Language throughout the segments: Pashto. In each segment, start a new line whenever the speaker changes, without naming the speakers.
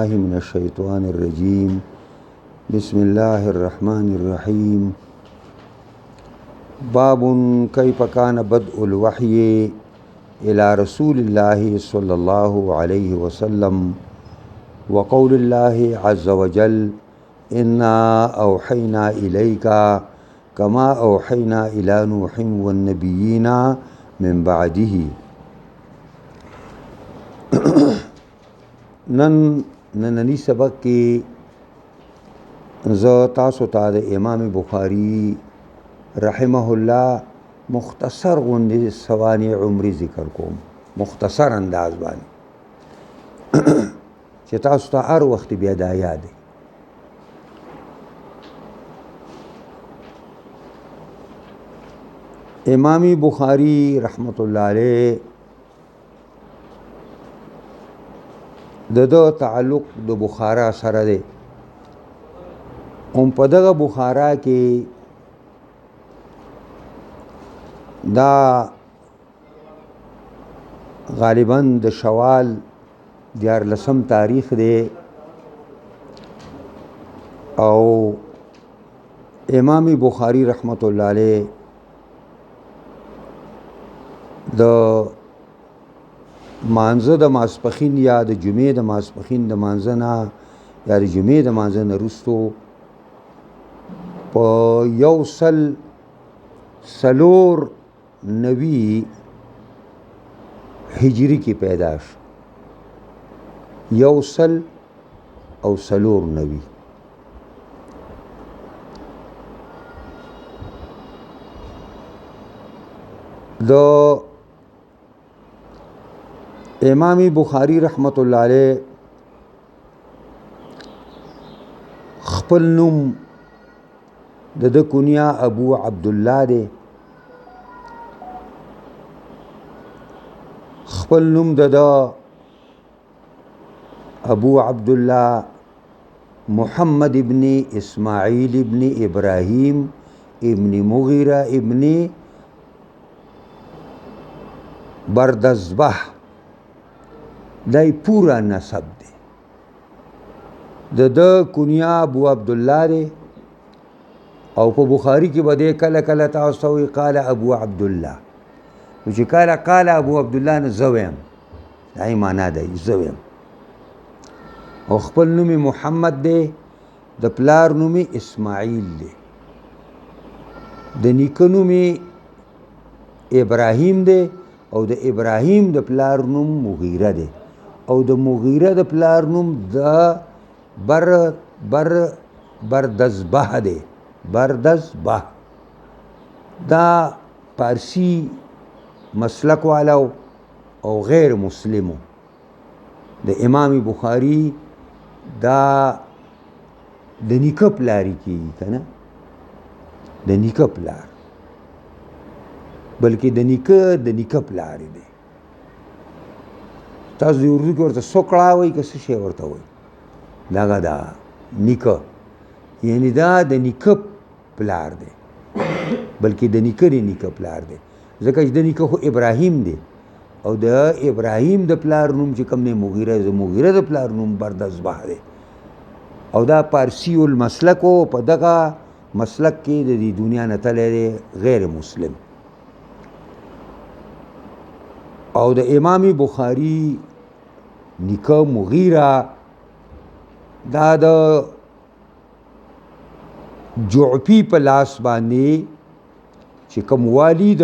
بالله من الشيطان الرجيم بسم الله الرحمن الرحيم باب كيف كان بدء الوحي إلى رسول الله صلى الله عليه وسلم وقول الله عز وجل إنا أوحينا إليك كما أوحينا إلى نوح والنبيين من بعده. نننی سبق کې زه تاسو ته د امام بخاری رحمه الله مختصر غوندې سوانح عمری ذکر کوم، مختصر انداز باندې چې تاسو ته هر وخت بیا دا یاد وي. امام بخاری رحمت الله علیه د تعلق د بخارا سره دی. په دغه بخارا کې دا غالباً د شوال 14 تاریخ دی او امام بخاری رحمت الله علیه د مانزه د ماسپخین یا د جمعې د ماسپخین د مانزه نه یا د جمعې د مانزه نه وروستو په 190 هجری کې پیدا شو. 190 د امام بخاری رحمت الله علیه خپل نوم د کنیا ابو عبدالله دی. خپل نوم د ابو عبدالله محمد ابن اسماعیل ابن ابراهیم ابن مغیرہ ابن بردزبح دای پورا نسب دی. د کنیا ابو عبدالله دی او په بخاری کې به دی کله کله تاسو وی قال ابو عبدالله، نو چې کله قال ابو عبدالله نه زه ویم دای معنا دی زه ویم. او خپل نوم محمد دی، د پلار نوم اسماعیل دی، د نیکه نوم ابراهیم دی او د ابراهیم د پلار نوم مغیره دی او د مغیره د پلار نوم د بردزبه دی. بردزبه دا پارسی مسلک والو او غیر مسلمو د امام بخاری دا د نیکه پلاری کیږي که نه، د نیکه پلار بلکې د نیکه پلاری دی. تاسو د اردو کې ورته سوکړه وایي که څه شی ورته وایي، دغه دا نیکه یعنی دا د نیکه پلار دی بلکې د نیکه پلار دی، ځکه چې د نیکه خو ابراهیم دی او د ابراهیم د پلار نوم چې کوم دی مغیره، د مغیره د پلار نوم بردزبه دی. او دا پارسی المسلک و په دغه مسلک کې د دې دنیا نه تللی دی غیر مسلم. او د امام بخاری نیکه مغیره دا د جعفی په لاس باندې چې کوم والی د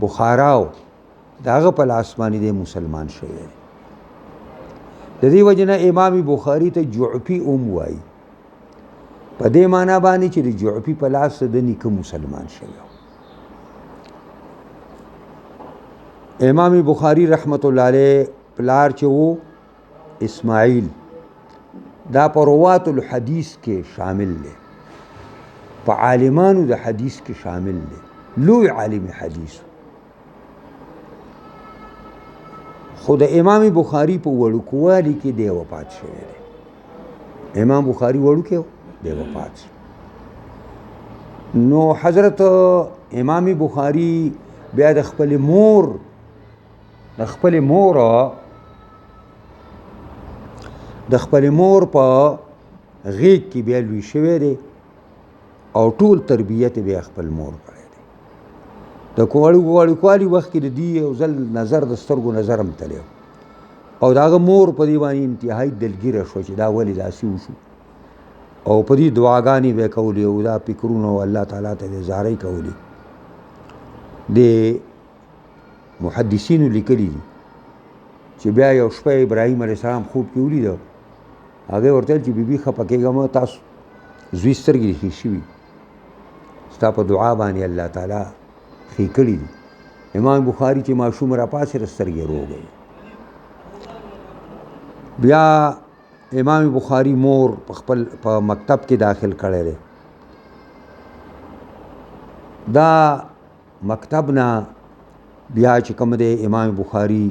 بخاراو داغه په لاس باندې د مسلمان شوی دی. د دې وجه نه امام بخاری ته جعفی وایي په دې معنا باندې چې د جعفی په لاس د نیکه مسلمان شوی. امام بخاری رحمت الله علیه پلار چې وو اسماعیل دا په روات الحدیث کې شامل دی، په عالمانو د حدیث کې شامل دی، لوی عالم حدیث. خو د امام بخاری په وړوکوالي کې دی وفات شوی دی. امام بخاری وړوکی دی وفات شو. نو حضرت امام بخاری بیا د خپل مور د خپل مور په غیږ کې بیا لوی شوی دی او ټول تربیت بیا خپل مور کړی دی. د وړوکوالي وخت کې د دې یو ځل نظر د سترګو نظر هم تلی او د هغه مور په دې باندې انتهایي دلګیره شوه چې دا ولې داسې وشو او په دې دعاګانې به یې کولې او دا فکرونه او الله تعالی ته یې زارۍ کولې. د محدثینو لیکلي دي چې بیا یو شپه ابراهیم علیه السلام خوب کې ولیده. هغې ورته ویل چې بیبي خفه کېږه مه، تاسو زوی سترګې دې ښې شوي، ستا په دعا باندې الله تعالی ښې کړي دي. امام بخاري چې ماشوم راپاڅېده سترګې روغ وې. بیا امام بخاري مور په خپل په مکتب کې داخل کړی دی. دا مکتب نه بیا چې کوم دی امام بخاري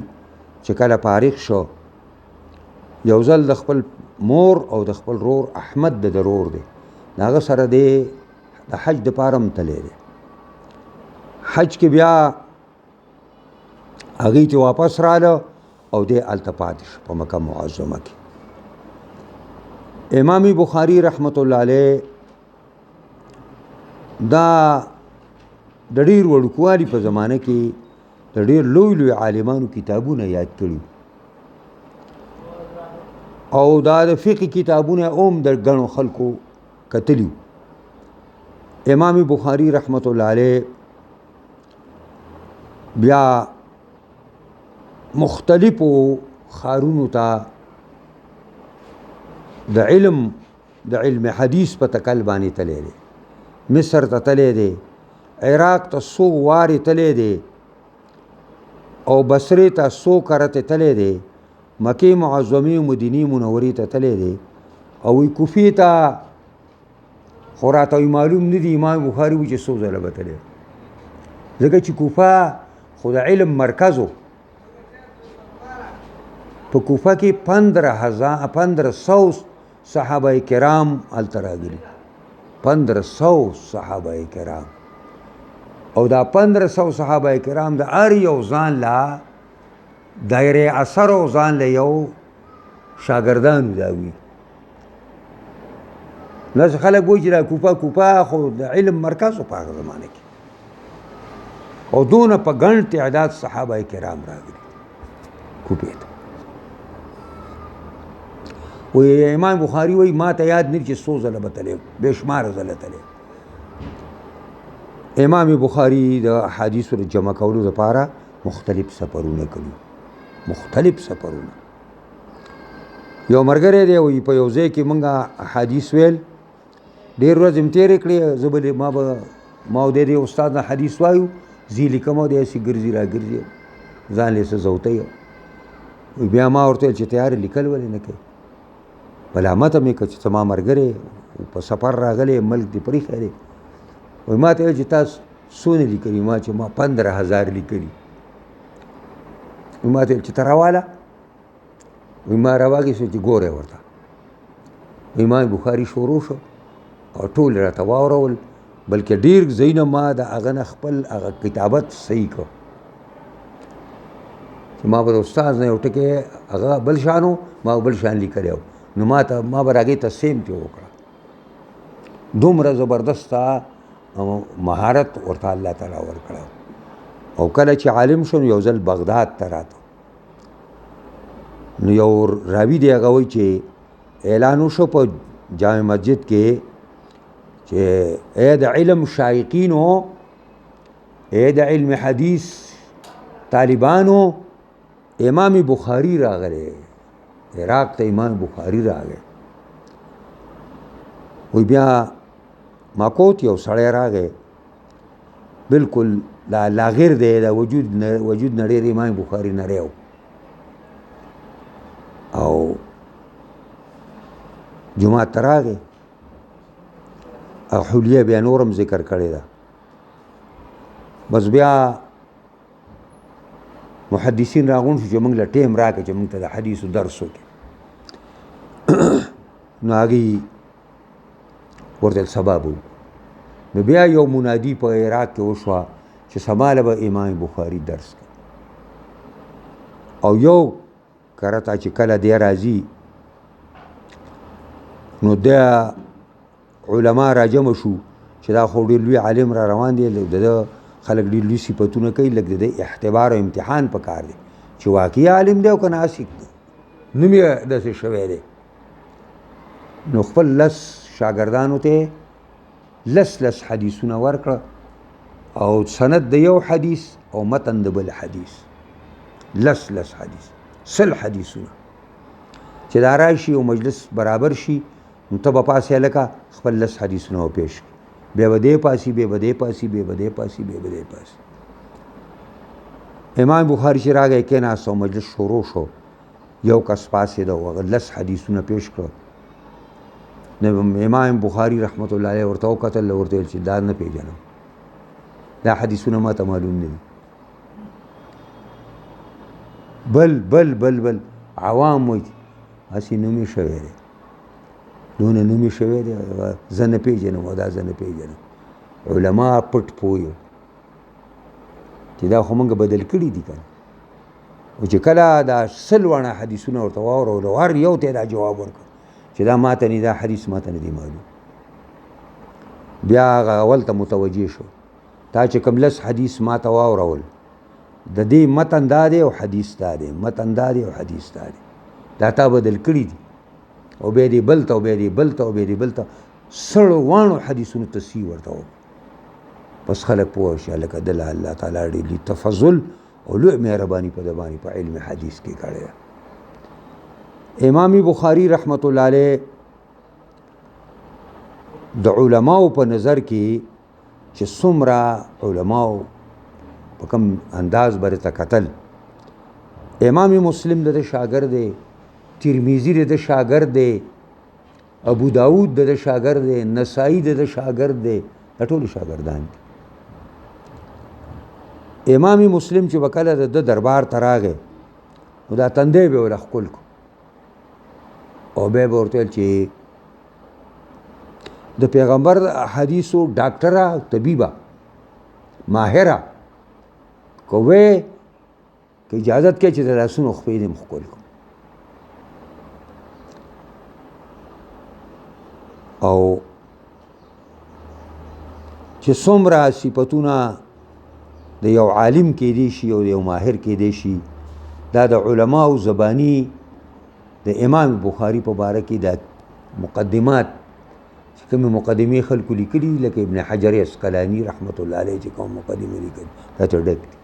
چې کله فارغ شو یو ځل د خپل مور او د خپل رور احمد د رور دی د هغه سره دی د حج دپاره هم تلی دی. حج کې بیا هغوی ته واپس راله او دی هلته پاتې شو په مکه معظمه کې. امام بخاري رحمت الله علیه دا د ډېر وړوکوالي په زمانه کې د ډېر لوی عالمانو کتابونه یاد کړي او دا د فقه کتابونه هم د ګڼو خلکو کتلي. امام بخاري رحمت الله علیه بیا مختلفو ښارونو ته د علم حدیث په تکل باندې تلی دی. مصر ته تلی دی، عراق ته څو وارې تلی دی او بصرې ته څو کرته تلی دی، مکې معظمې او مدینې منورې ته تلی دی او وی کوفې ته خو راته معلوم نه دي امام بخاري وایي چې څو ځله به تلی ځکه چې کوفه خو د علم مرکز و. په کوفه کې 1500 صحابه کرام هلته راغلي، 1500 صحابه کرام او دا 1500 صحابه کرام د هر یو ځان له دایره اثر او ځان له یو شاګردان دا وي. ناس خلک وایي چې دا کوفه خو د علم مرکز و په هغه زمانه کې او دونه په ګڼ تعداد صحابه کرام راغلي کوفې ته. وی امام بخاري وایي ما ته یاد نه چې څو ځله به تلی، بې شماره ځله تلی. امام بخاري د احادیثو د جمع کولو دپاره مختلف سفرونه کړي، مختلف سفرونه. یو ملګری دی وایي په یو ځای کې موږ احادیث ویل، ډېر ورځې م تېرې کړې، زه به ما او دی استاد نه حدیث وایو، زه لیکم او دی هسې ګرځي راګرځي ځان یې څه زوتی وي. بیا ما ورته ویل چې تیارې لیکل ولې نه کوې؟ ملامته مې کړه چې ته ما ملګری په سفر راغلی ملک دې پرېښی دی. وایي ما ته ویل چې تاسو څونه لیکلي؟ ما چې ما 15000 لیکلي. ما ته ویل چې ته راواله. وایي ما راواګېستو چې ګوره ورته. امام بخاري شروع شو او ټول راته واورول، بلکې ډېر ځایونه ما د هغه نه خپل هغه کتابت صحیح کړ چې ما به د استاد نه یو ټکی هغه بل شان و، ما بل شان لیکلی و، نو ما به هغې ته سیم ترې وکړه. دومره زبردسته مهارت ورته الله تعالی ورکړه. او کله چې عالم شو نو یو ځل بغداد ته راته، نو یو راوي دی هغه وایي چې اعلان وشو په جامع مسجد کې چې ای د علم شایقینو، ای د علم حدیث طالبانو، امام بخاري راغلی، عراق ته امام بخاري راغی. وی بیا ماکوت یو سړی راغی بالکل لاغر دی، د وجود نه ډېر امام بخاري نری و او جمعات ته راغی او حلیه بیا نورم ذکر کړې ده. بس بیا محدثین راغون شو چې موږ له ټیم راکړه چې موږ ته د حدیثو درس وکړي. نو هغې ورته سبب و. نو بیا یو منادي په عراق کې وشوه چې سبا له به امام بخاري درس کوي او یو کرته چې کله دی راځي نو د علما راجمع شو چې دا خو ډېر لوی عالم را روان دی، د خلک ډېر لوی صفتونه کوي، لږ د اختبار او امتحان پکار دی چې واقعي عالم دی او که ناسک دی، نوم یې داسې شوی دی. نو خپل لس شاګردانو ته لس حدیثونه ورکړه او سند د یو حدیث او متن د بل حدیث، لس حدیث، 100 حدیثونه چې دا راشي او مجلس برابر شي، نو ته به پاسې هلکه خپل لس حدیثونه وپېښ کړي، بیا به دې پاسي، بیا به دې پاسي، بیا به دې پاسي، بیا به دې پاسي. امام بخاري چې راغی کېناست او مجلس شروع شو، یو کس پاسېده او هغه 10 حدیثونه پیش کړه. نو امام بخاري رحمت الله علیه ورته وکتل، ورته ویل چې دا نه پېژنم، دا حدیثونه ما ته معلوم نه دي. بل عوام وایي هسې نوم یې شوی دی، دونه نوم یې شوی دی، زه نه پېژنم او دا زه نه پېژنم. علما پټ پوه چې دا خو موږ بدل کړي دي که نه. او چې کله دا 100 واړه حدیثونه ورته واورولو، هر یو ته دا جواب ورکړ چې دا ماته نه، دا حدیث ماته نه دی معلوم. بیا هغه اول ته متوجه شو، تا چې کوم 10 حدیث ماته واورول، د دې متن دا دی او حدیث دا دی، متن دا دی او حدیث دا دی، دا تا بدل کړي دي. او بیا دې بل ته او بیا دې بل ته او بیا دې بل ته 100 حدیثونو تصحیح ورته وکړه. بس خلک پوه شي لکه دله الله تعالی ډېر لوی تفضل او لوی مهرباني په ده باندې په علم حدیث کې کړې ده. امام بخاري رحمت الله علیه د علماو په نظر کې چې څومره علماو په کوم انداز باندې ته کتل، امام مسلم د شاګرد دی، ترمذي د شاګرد دی، ابو داود د شاګرد دی، نسائی د شاګرد دی، دا ټول شاګردان دي. امام مسلم چې وکاله د دربار ته راغی، نو دا تندی به ول خپل کو او به ورته چې د پیغمبر حدیثو ډاکټره طبيبه ماهره کوې که اجازت کې چې د لاسونو خپې دې مخکول کو. او چې څومره صفتونه د یو عالم کې دی شي او د یو ماهر کې دی شي، دا د علماو زبانی د امام بخاري په باره کې د مقدمات چې کومې مقدمې خلکو لیکلي، لکه ابن حجر اسقلاني رحمت الله علیه چې کوم مقدمې لیکلي، دا ته ډک دي.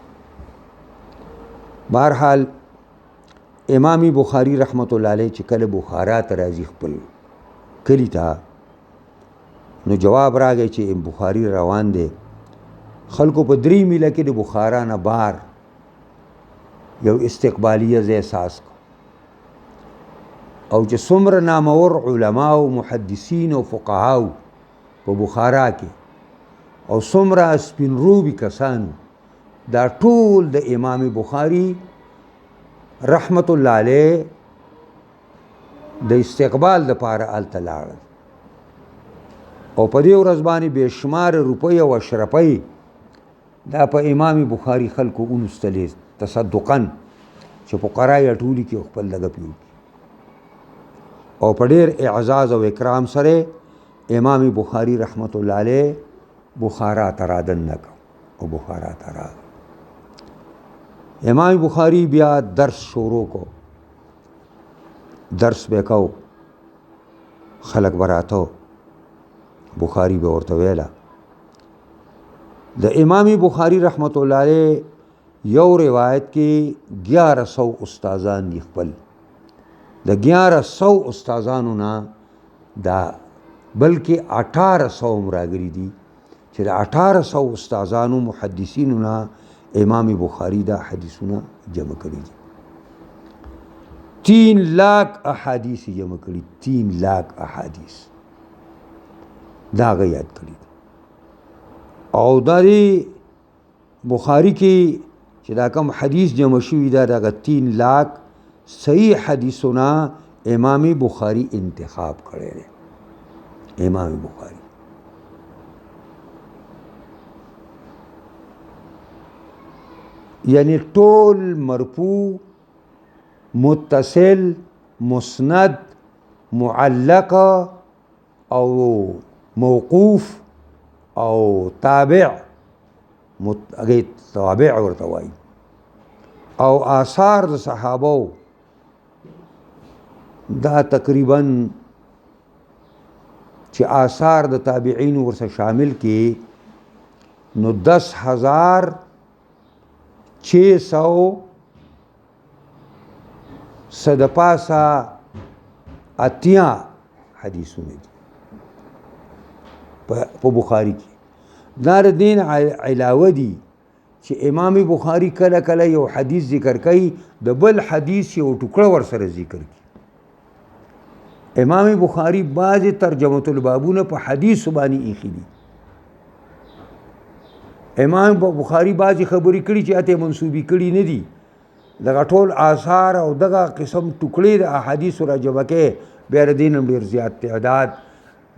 بهرحال امام بخاري رحمت الله علیه چې کله بخارا ته راځي خپل کلي ته، نو جواب راغی چې بخاري روان دی. خلکو په 3 میله کې د بخارا نه بار یو استقبالیه ځای احساس کو، او چې څومره نامور علما او محدثین او فقهاو په بخارا کې او څومره سپین روبي کسانو، دا ټول د امام بخاري رحمت الله علیه د استقبال دپاره هلته لاړل. او په دې ورځ باندې بې شمار روپۍ او اشرفۍ دا په امام بخاري خلکو ونستلې تصدقاً چې فقرا یې ټولي کې خپل لږه پیو، او په ډېر اعزاز او اکرام سره امام بخاري رحمت الله علیه بخارا ته رادننه کو او بخارا ته راغی. امام بخاري بیا درس شروع کو، درس به کو، خلق براتو، بخاري به ورته ویله. د امام بخاري رحمت الله علیه یو روایت کې 1100 استادان دي خپل، د 1100 استادانو نه دا بلکې 1800 راغلي دي چې د 1800 استادانو محدثینو نه امام بخاري دا حدیثونه جمع کړي دي. 3 लाख احادیث جمع کړي، 3 लाख احادیث دا غي یاد کړي. او دا بخاري کې چې دا کوم حدیث جمع شوي دا دغه 3 लाख صحیح حدیثونه امام بخاري انتخاب کړی دی. امام بخاري یعنی ټول مرفوع، متصل، مسند، معلقه او موقوف او تابع هغې تابع ورته وایي او آثار د صحابو دا تقریبا چې آثار د تابعین ورسره شامل کې نو 10,600 صد پاسه اتیا حدیثونه دي په بخاری کې. دا د دین علاوه دي چې امام بخاری کله کله یو حدیث ذکر کوي د بل حدیث یو ټوکړه ورسره ذکر کوي. امام بخاری بعضې ترجمة البابونه په حدیث باندې ایښي دي. امام بخاری بعضې خبرې کړي چې اته منسوبې کړي نه دي. دغه ټول آثار او دغه قسم ټوکړې د احادیثو را جمع کې بیا د دې نه ډېر زیات تعداد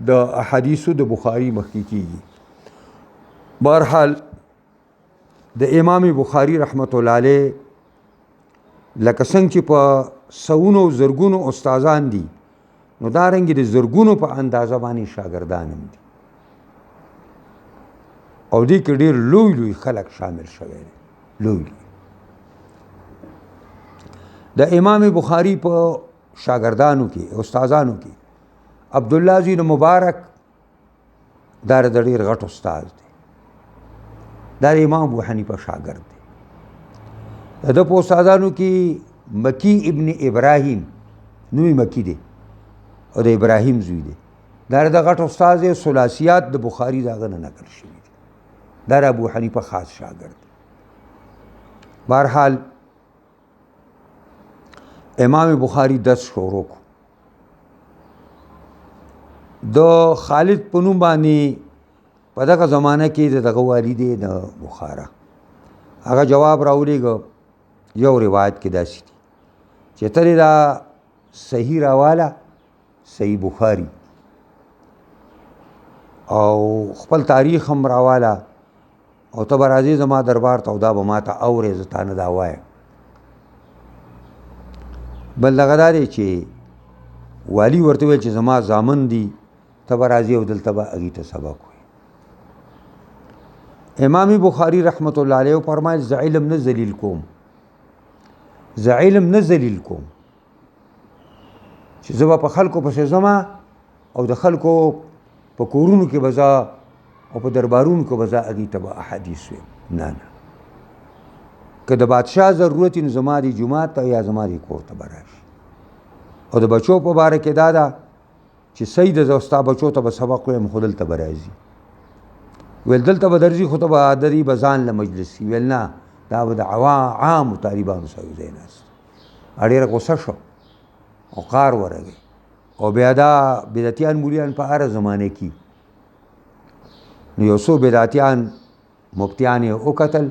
د احادیثو د بخاري مخکې کېږي. بهرحال د امام بخاري رحمت الله علیه لکه څنګه چې په سوونو زرګونو استادان دي نو دارنګې د زرګونو په اندازه باندې شاګردان هم دي او دې کې ډېر لوی لوی خلک شامل شوی دی. لوی د امام بخاری په شاګردانو کې استادانو کې عبدالله زین مبارک دا د ډېر غټ استاد دی. دا امام ابو حنیفه شاګرد دی. د په استادانو کې مکی ابن ابراهیم نوی مکی دی او د ابراهیم زوی دی. دا د غټ استاد دی. ثلاثیات د بخاری داغه نه نقل شوي دي. دا ابو حنیفه خاص شاګرد دی. بهرحال امام بخاری درس شروع کو د خالد په نوم باندې په دغه زمانه کې د دغه والد د بخارا هغه جواب راولېږه. یو روایت کې داسې دي چې ترې دا صحیح راواله صحیح بخاری او خپل تاریخ هم راواله او ته به راځې زما دربار ته او دا به ما ته اورې زه تا نه دا وایم. بل دغه دا دی چې والي ورته ویل چې زما زامن دي ته به راځې او دلته به هغې ته سبق وایي. امام بخاری رحمت الله علیه فرمایل زه علم نه ذلیل کوم زه علم نه ذلیل کوم چې زه به په خلکو پسې ځمه او د خلکو په کورونو کې به زه او په دربارونو کې به زه هغې ته به احادیث ویم. نه نه که د بادشاه ضرورت وي نو زما د جومات ته یا زما د کور ته به راشي. او د بچو په باره کې دا ده چې صحیح ده زه ستا بچو ته به سبق ویم خو دلته به راځي. ویل دلته به درځي خو ته به دري به ځان له مجلس وي. ویل نه دا به د عامو طالبانو سره یو ځای ناست. ډېره غوسه شو او قار ورغی او بیا دا بدعتیان مولیان په هره زمانه کې نو یو څو بدعتیان مفتیان یې وکتل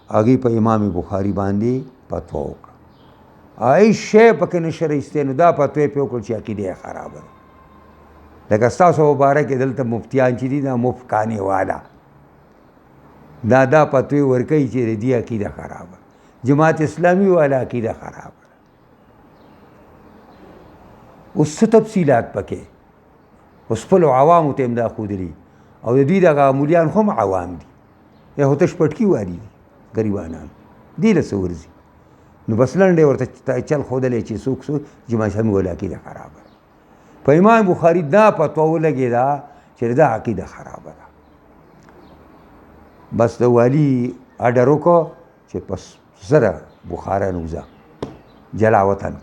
هغې په امام بخاري باندې فتوا وکړه. هیڅ شی پکې نشه رایستی نو دا فتوا یې پرې وکړل چې عقیده یې خرابه ده. لکه ستاسو په باره کې دلته مفتیان چې دي دا مفتکانې والا دا فتوی ورکوي چې د دې عقیده خرابه جماعت اسلامي والا عقیده خرابه. اوس څه تفصیلات پکې اوس خپلو عوامو ته هم دا ښودلي او د دوی دغه مولیان خو هم عوام دي یا خو تش پټکي والي دي ګریبانان دې له څه ورځي نو بس لنډې ورته چل ښودلی چې څوک جماعت اسلامي والا عقیده خرابه ده. په امام بخاري دا فتوا ولګېده چې دا عقیده خرابه ده. بس د والي اډر وکړو چې پس زره بخارا نه وځه جلا وطن.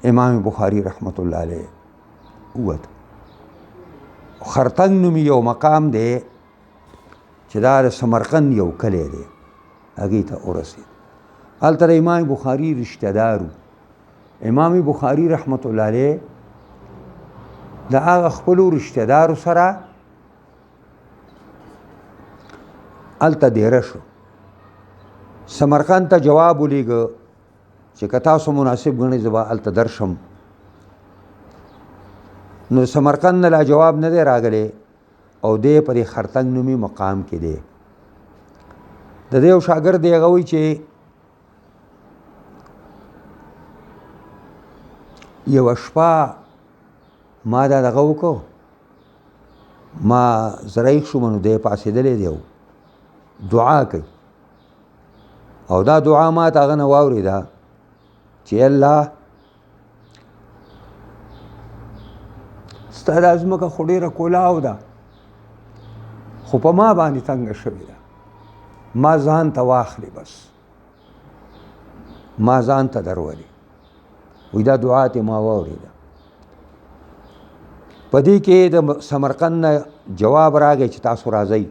امام بخاري رحمت الله علیه ووت. خرطنګ نومي یو مقام دی چې دا د سمرقند یو کلی دی هغې ته ورسېد. هلته د امام بخاري رشته دارو. امام بخاري رحمت الله علیه د هغه خپلو رشته دارو سره هلته دیره شو. سمرقند ته جواب ولیږه چې که تاسو مناسب ګڼئ زه به هلته درشم. نو سمرقند نه لا جواب نه دی راغلی او دی په دې خرطنګ نومي مقام کې دی. د دې یو شاګرد دی هغه وایي چې یوه شپه ما دا دغه وکړو ما زرایښ شوم نو دی پاڅېدلی دی او دعا کوي او دا دعا ما ته هغه نه واورېده چې الله ستا دا ځمکه خو ډېره کولاو ده خو په ما باندې تنګه شوې ده ما ځان ته واخلې بس ما ځان ته درولې وایي دا دعا تې ما واورېده په دې کې د سمرقند نه جواب راغی چې تاسو راځئ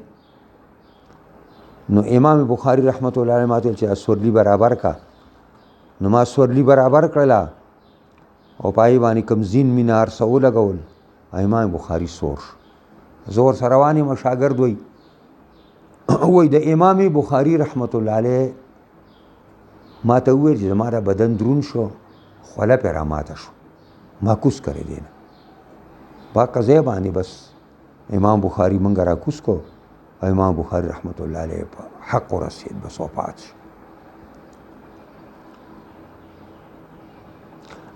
نو امام بخاري رحمت الله علیه ماته چې سورلي برابر کا نو ما سورلي برابر کړله او پای باندې کوم زین مینار څه ولګول امام بخاري سور زور سره روان یم شاګرد وایي د امام بخاري رحمت الله علیه ما ته وویل چې زما دا بدن درون شو خوله پې راماته شو ما کوس کړی دی نه په قضیه باندې بس امام بخاري موږ راکوس کو امام بخاري رحمت الله علیه په حق ورسېد بس وفات شو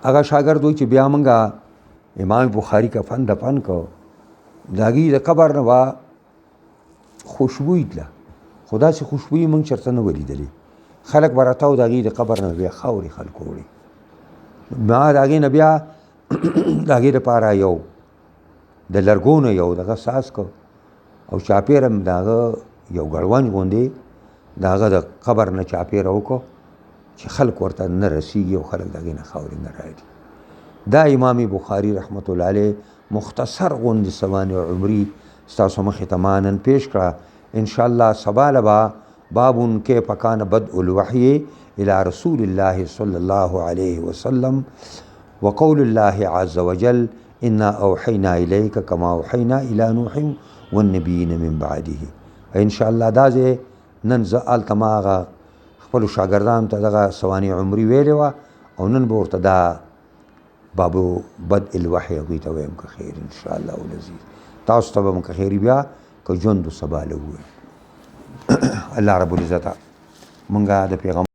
هغه شاګرد وایي چې بیا موږ امام بخاري کفن دفن کو د هغې د قبر نه به خوشبویي تله خو داسې خوشبویي موږ چېرته نه ولیدلې خلک به راته و د هغې د قبر نه بیا خاورې خلکو وړي ما د هغې نه بیا د هغې دپاره یو د لرګو نه یو دغه ساز کو او چاپېره م د هغه یو ګړونج غوندې د هغه د قبر نه چاپېره وکړو چې خلک ورته نه رسېږي او خلک د هغې نه خاورې نه راځي دا امام بخاري رحمت الله علیه مختصر غوندې سوانح عمري ستاسو مخې ته ما نن پیش کړه انشاءالله سبا لبه باب کیف کان بدء الوحی الى رسول الله صلی الله علیه وسلم وقول الله عز وجل انا اوحینا الیک کما اوحینا الی نوح والنبیین من بعده انشاءالله دا ځای نن زه هلته ما هغه خپلو شاګردانو ته دغه سوانح عمري ویلې وه او نن به ورته دا باب بدء الوحی هغوی ته ویم که خیر انشاءالله العزیز تاسو ته به م که خیري بیا که ژوند و سبا له وویم الله رب العزته مونږه د پیغمبر